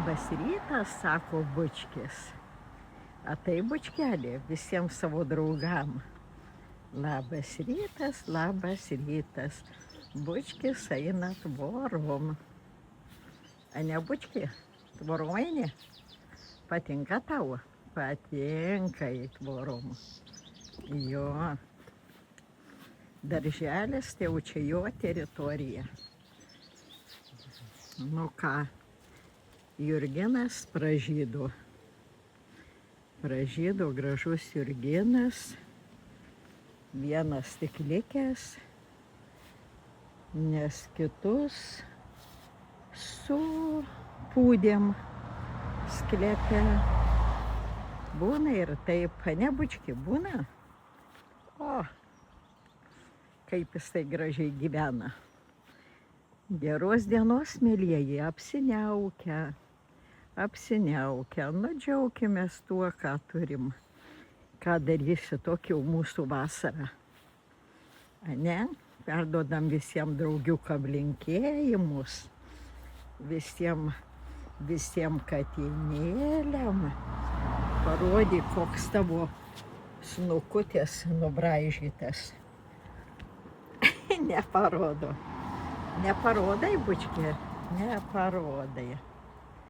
Labas rytas, sako bučkis. A tai bučkelė visiems savo draugam. Labas rytas, labas rytas. Bučkis eina tvorom. A ne bučki, tvorom eini? Patinka tau? Patinka į tvorom. Jo. Darželis, tai jau čia jo teritorija. Nu ką, Jurginas pražydo. Pražydo gražus Jurginas. Vienas tik likęs, nes kitus su pūdėm sklepia. Būna ir taip, ne bučki, būna? O, kaip jis tai gražiai gyvena. Geros dienos, mielieji, apsiniaukę. Nu, džiaukimės tuo, ką turim. Ką darysi tokiu mūsų vasarą. Ne? Perduodam visiems draugiukam linkėjimus. Visiems katinėliam. Parodyk, koks tavo snukutis nubraižytas. Neparodo. Neparodai, bučki? Neparodai.